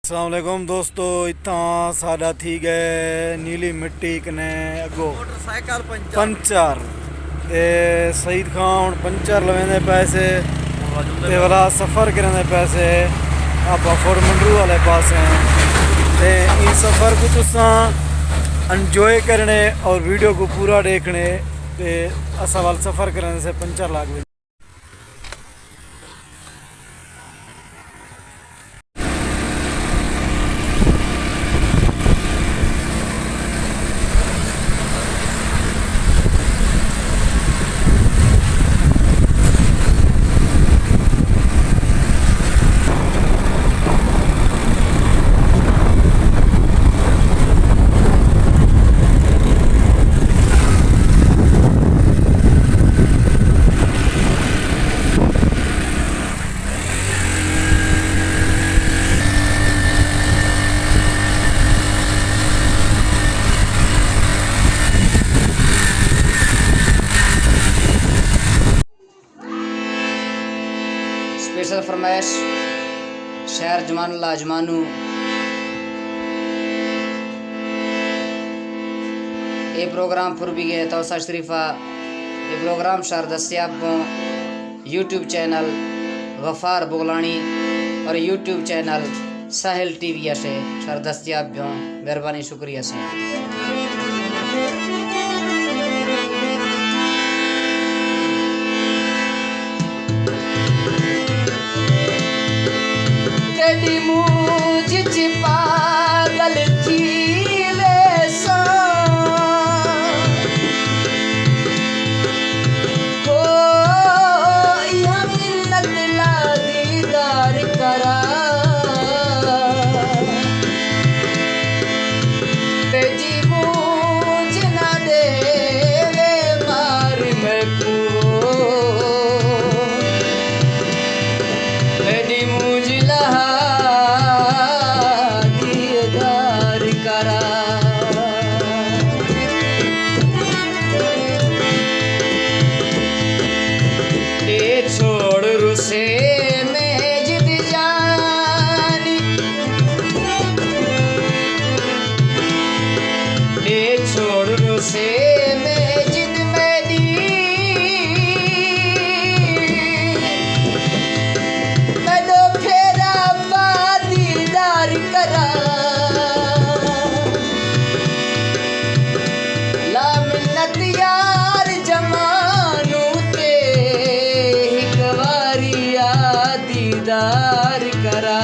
अस्सलाम वालेकुम दोस्तों, इतना साडा थी गए नीली मिट्टी कने अगो मोटरसाइकिल पंचर ते सईद खान हुण पंचर लवेंदे पैसे ते वाला सफ़र करने पैसे आप फोरमंडरू वाले पास हैं ते इस सफ़र को तुसा एंजॉय करने और वीडियो को पूरा देखने ते असा वाल सफ़र करने से पंचर लाग स्पेशल फरमाइश शहर जमानुल्लाह अजमानू ये प्रोग्राम फुर भी गए तौसा शरीफा ये प्रोग्राम शहर दस्तियाब को यूट्यूब चैनल गफ़ार बुगलानी और यूट्यूब चैनल साहिल टीवी से शहर दस्तियाब को मेहरबानी शुक्रिया से मुझ पागल थी वैसा हो यह मिन्नत ला दीदार करा तेजी मुझ ना दे वे मार मैं को तेजी मुझ लहा छोड़ रुसे में जिद जानी छोड़ रुसे में जिद मेरी मैं दो फेरा दीदार करा ला मिन्नत यार जमानू दीदार करा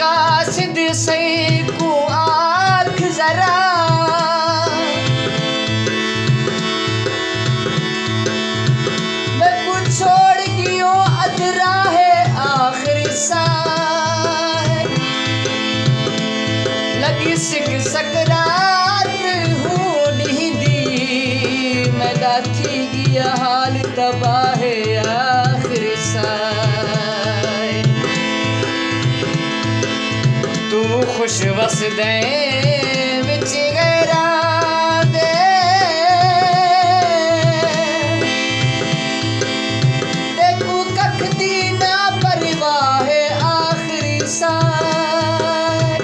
कासिद से को आँख जरा मैं कुछ छोड़ गियो अधरा है आखिरी सा लगी सिक सकरात हूँ नहीं दी मैं दाथी गया हाल तबाह है आखिरी सा तू खुश वस दे विच गैरा दे देखू कख दी ना परवाह है आखिरी साय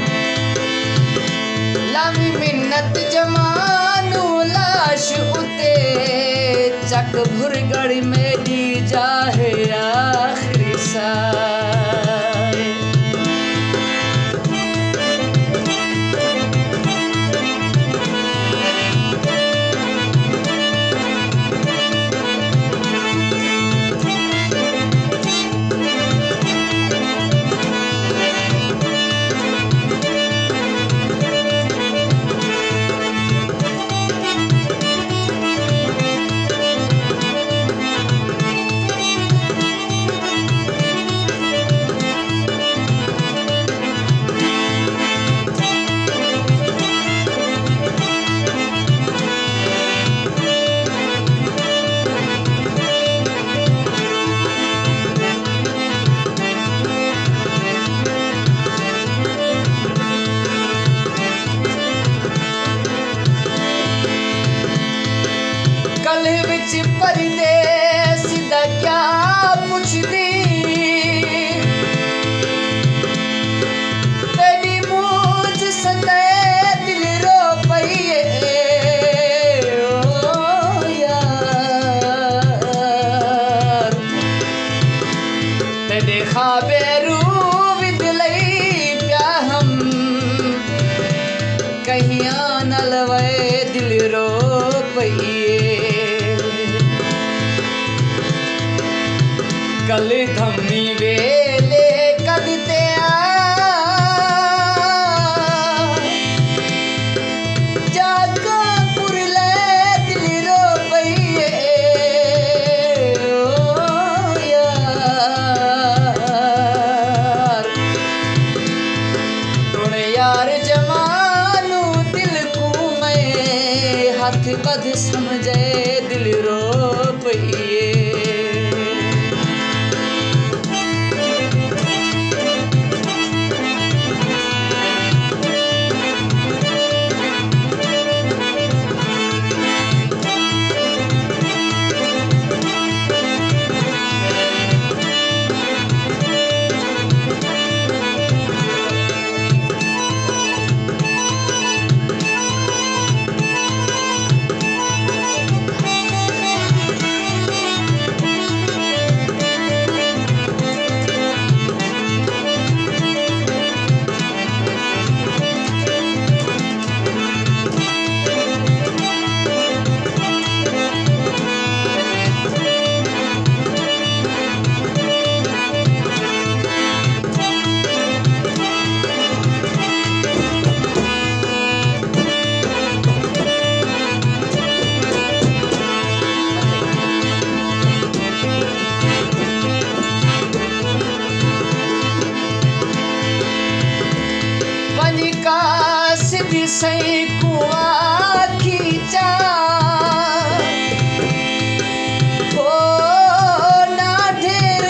लामी मिन्नत जमानू लाश उते चक भुरगड़ में दी जाहे आखिरी साय गल धम्मी वेले कदते जागा पुरले दिल रो पइए ओ यार तुण यार जमानू दिल को मैं हाथ बद समझे दिल रो पइए सही कुआ खींचा हो ना ढेर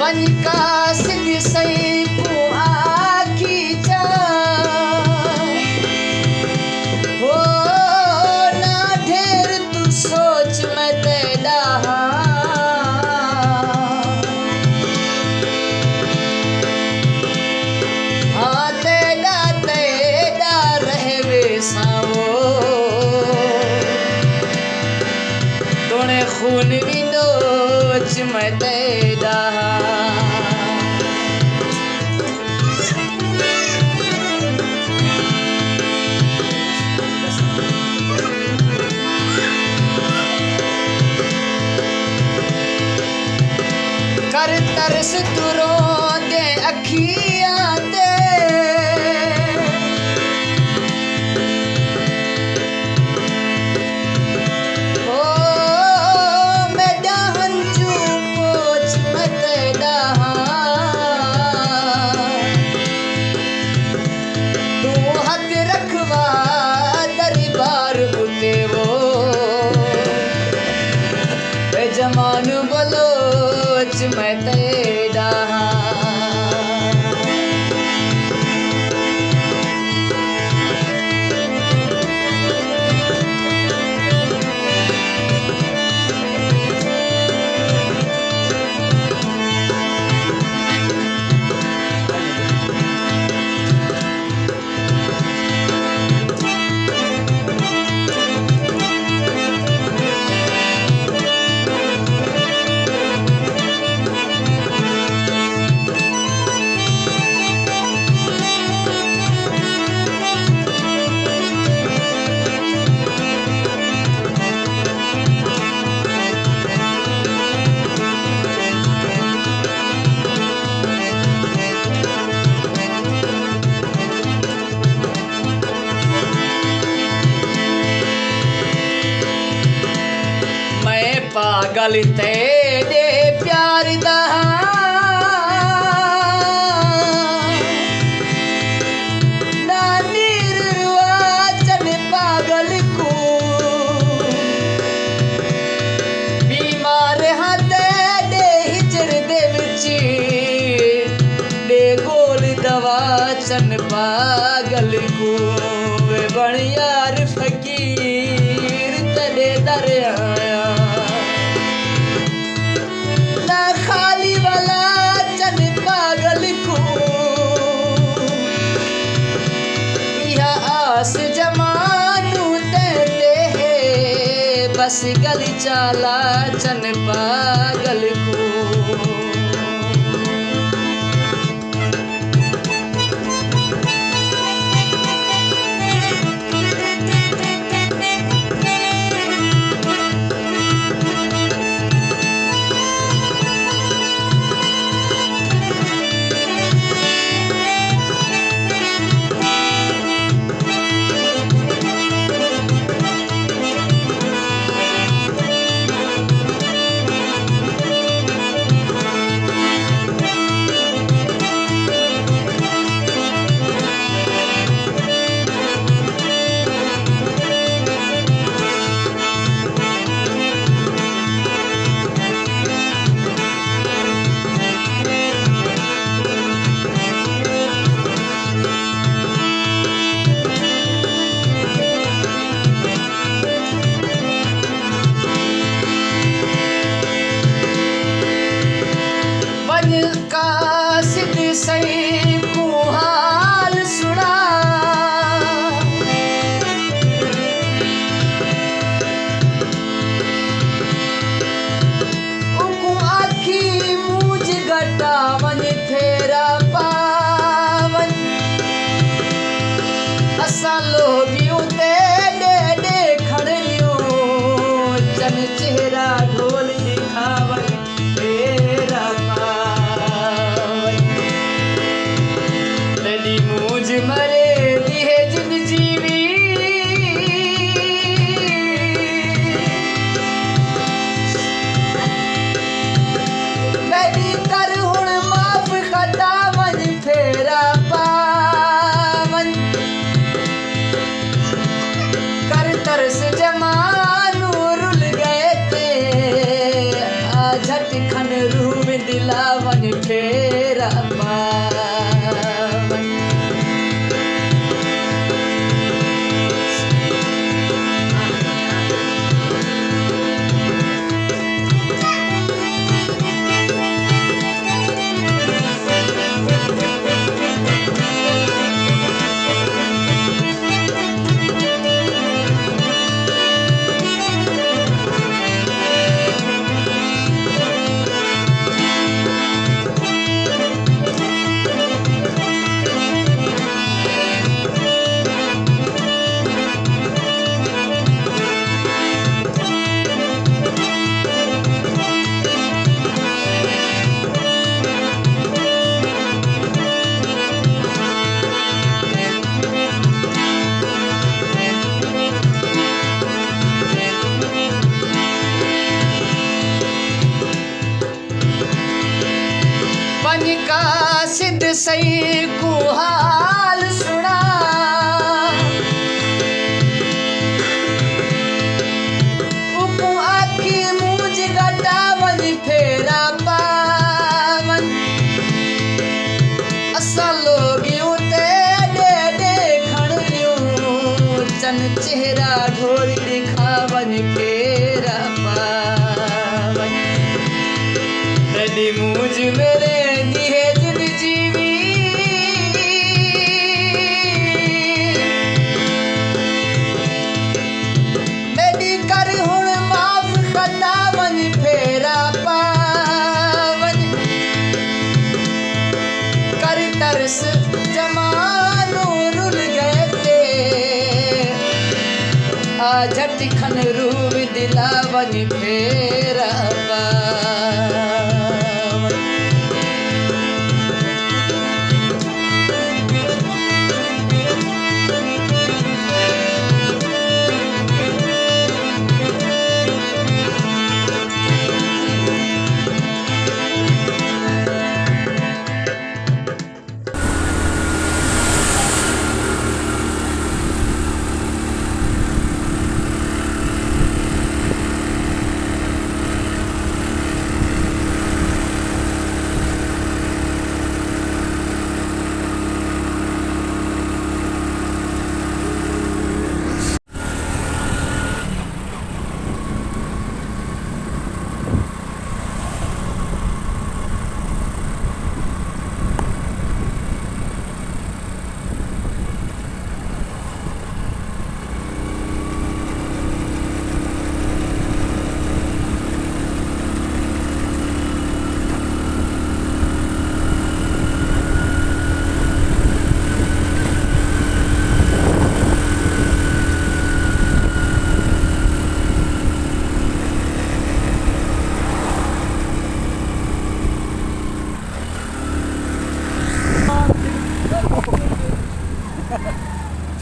वन का सिद्ध सही कुआ खींचा हो ना ढेर तू सोच मैं तेरा खून भी नोच मैं तेरा कर तरस तुरो दे अखियां दे जमानू बलोच मैं तेरा पागल तेरे प्यार दा नानीर रुआचन पागल को बीमार हाँ तेरे हिजर दे विची दे गोल दवा चन पागल को बण यार फकीर तेरे दर आया खाली वाला चन पागल को यह आस जमानू देते है बस गली चाला चन पागल को मेरी कर हुण माफ खता वन फेरा पावन कर तरस जमानू रुल गए थे आ झट खन रूम दिलावन फेरा पावन का सिद्ध सही को हाल सुना उकु आखी मूंज गटावन फेरा पावन असा लोग यूं ते डे खणियूं चन चेहरा ढोरी दिखावन फेरा पावन नदी मूंज मेरे तरस जमानू रुल गए थे आ झट खन रूप दिलावन फेरा पावन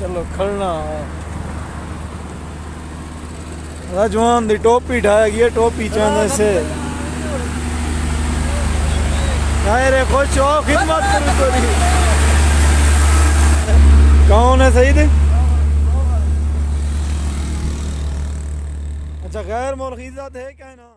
चलो खड़ना जवान दी टोपी ढाई गई टोपी चाहने से रे खुश हो खिदमत करूं तेरी कौन है सही थे अच्छा गैर मुल्क इज्जत है क्या ना।